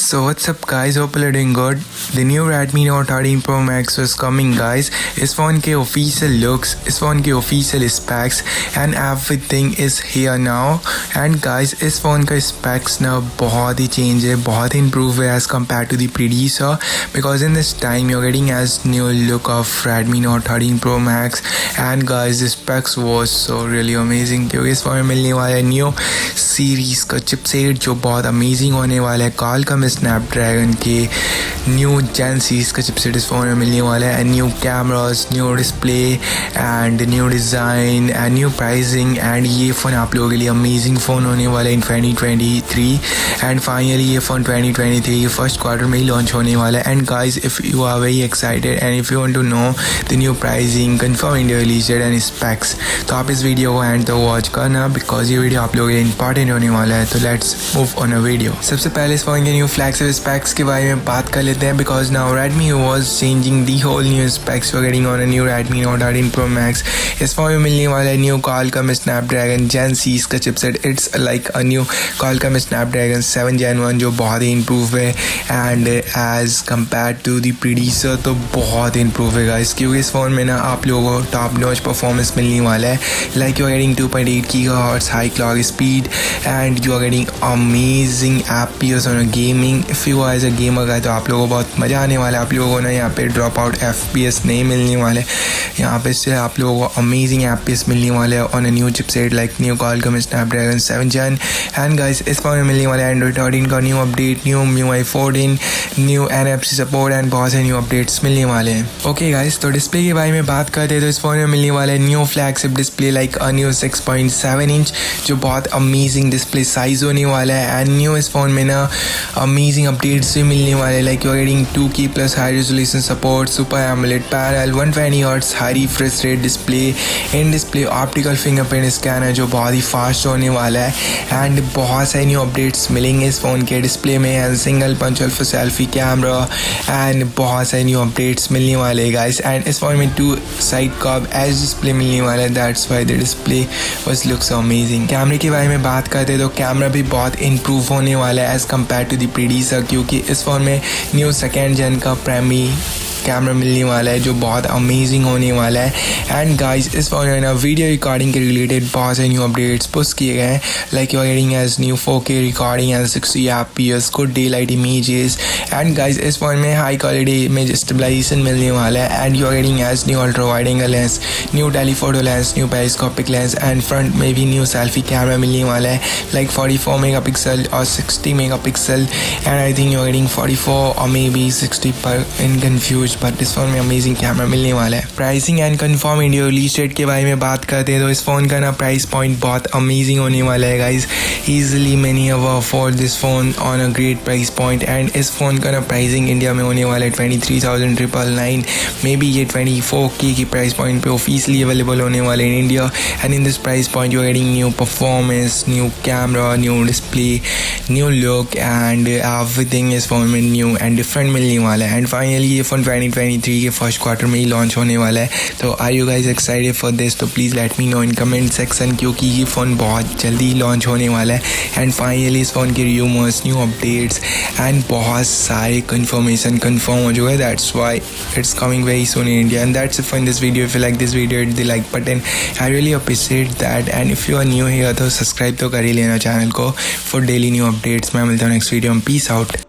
So what's up guys, hope you're doing good. The new Redmi Note 13 Pro Max was coming guys. इस phone के official looks, इस phone के official specs and everything is here now. And guys इस phone का specs ना बहुत ही change है, बहुत ही improve है as compared to the predecessor, because in this time you're getting as new look of Redmi Note 13 Pro Max. And guys the specs was so really amazing क्योंकि इस phone में मिलने वाला है न्यू सीरीज़ का chipset जो बहुत amazing होने वाला है। Qualcomm Snapdragon के न्यू जेन सीरीज़ का चिपसेट इस फ़ोन में मिलने वाला है। And new cameras, new display and new design and new pricing. And ये फ़ोन आप लोगों के लिए अमेजिंग फ़ोन होने वाला है इन 2023। एंड फाइनली ये फ़ोन 2023 के फर्स्ट क्वार्टर में ही लॉन्च होने वाला है। And guys if you are very excited and if you want to know the new pricing, confirm India release date and specs, तो आप इस वीडियो को एंड तक वॉच करना बिकॉज ये वीडियो आप लोगों के लिए इंपॉर्टेंट होने वाला है। तो let's move on a video. सबसे पहले इस फ़ोन के न्यू फ्लैगशिप स्पेक्स के बारे में बात कर लेते हैं because now Redmi was changing the whole new specs for getting on a new Redmi Note 13 Pro Max। इस फ़ोन में मिलने वाला है new Qualcomm Snapdragon Gen series का chipset. It's like a new Qualcomm Snapdragon 7 Gen1 जो बहुत ही improve है and as compare to the predecessor तो बहुत ही इम्प्रूव है गाइस, क्योंकि इस फ़ोन में ना आप लोगों को टॉप नॉच परफॉर्मेंस मिलने वाला है। Like you are getting 2.8 GHz high clock speed and you are getting amazing FPS on a gaming. If you are as a gamer का तो आप लोगों को बहुत मज़ा आने वाला है। आप लोगों को ना यहाँ पे ड्रॉप आउट FPS नहीं मिलने वाले, यहाँ पे से आप लोगों को अमेजिंग FPS मिलने वाले हैं on a new chipset like new Qualcomm Snapdragon 7 Gen। And guys इस फोन में मिलने वाला है Android 13 का new update, new MIUI 14, new NFC support and बहुत से न्यू अपडेट्स मिलने वाले हैं। ओके गाइस, तो डिस्प्ले के बारे में बात करते हैं तो इस फोन में मिलने वाला है new flagship display like a new 6.7 inch जो बहुत अमेजिंग डिस्प्ले साइज होने वाला है। एंड न्यू इस फोन में ना अमेजिंग अपडेट्स भी मिलने वाले like you are getting 2K plus high resolution support, Super AMOLED panel, 120Hz high refresh rate display, in display optical fingerprint scanner जो बहुत ही फास्ट होने वाला है। एंड बहुत सारे न्यू अपडेट्स मिलेंगे इस फ़ोन के डिस्प्ले में and single punch alpha selfie camera and बहुत सारे न्यू अपडेट्स मिलने वाले हैं गाइस। एंड इस फ़ोन में 2 साइड कर्व एज डिस्प्ले मिलने वाला है, that's why the display was looks amazing. कैमरे के बारे में बात करते हैं तो कैमरा भी बहुत इम्प्रूव होने वाला है एज़ कम्पेयर टू द प्रीडिसर, क्योंकि इस फ़ोन में न्यू सेकेंड जेन का प्राइमरी कैमरा मिलने वाला है जो बहुत अमेजिंग होने वाला है। एंड गाइस इस फोन में ना वीडियो रिकॉर्डिंग के रिलेटेड बहुत से न्यू अपडेट्स पुश किए गए हैं like you are getting as new 4K recording and 60 FPS good daylight images. And guys इस फोन में हाई क्वालिटी इमेज स्टेबलाइजेशन मिलने वाला है and you are getting as new ultra wide angle lens, new telephoto lens, new periscopic lens and front में भी new selfie camera मिलने वाला है लाइक 44 मेगापिक्सल और 60 megapixel. And I think you are getting 44 और मे बी 60 पर इन confuse, but इस फोन में अमेजिंग कैमरा मिलने वाला है। Pricing and confirm India release date के बारे में बात करते हैं तो इस फोन का ना प्राइस पॉइंट बहुत अमेजिंग होने वाला है guys. Easily many ever afford this phone on a great price point. And इस फोन का ना प्राइसिंग इंडिया में होने वाला है 23,999, मे बी ये 24K की प्राइस पॉइंट पे ऑफिशियली अवेलेबल होने वाले in India. And in this price point you are getting new performance, new camera, new display, new look and everything इस फोन में न्यू एंड डिफरेंट मिलने वाला है। एंड फाइनली ये फोन 2023 के फर्स्ट क्वार्टर में ही लॉन्च होने वाला है। तो are you guys excited for this? तो please let me know in comment section, क्योंकि ये फ़ोन बहुत जल्दी लॉन्च होने वाला है। एंड फाइनली इस फ़ोन के रूमर्स, न्यू अपडेट्स एंड बहुत सारे कंफर्मेशन कंफर्म हो चुके हैं, that's why it's coming very soon in India. And that's it for this video. If you like this video hit the like button, I really appreciate that. And if you are new here तो subscribe तो कर ही लेना channel को for daily new updates. मैं मिलता हूँ next video में। Peace out.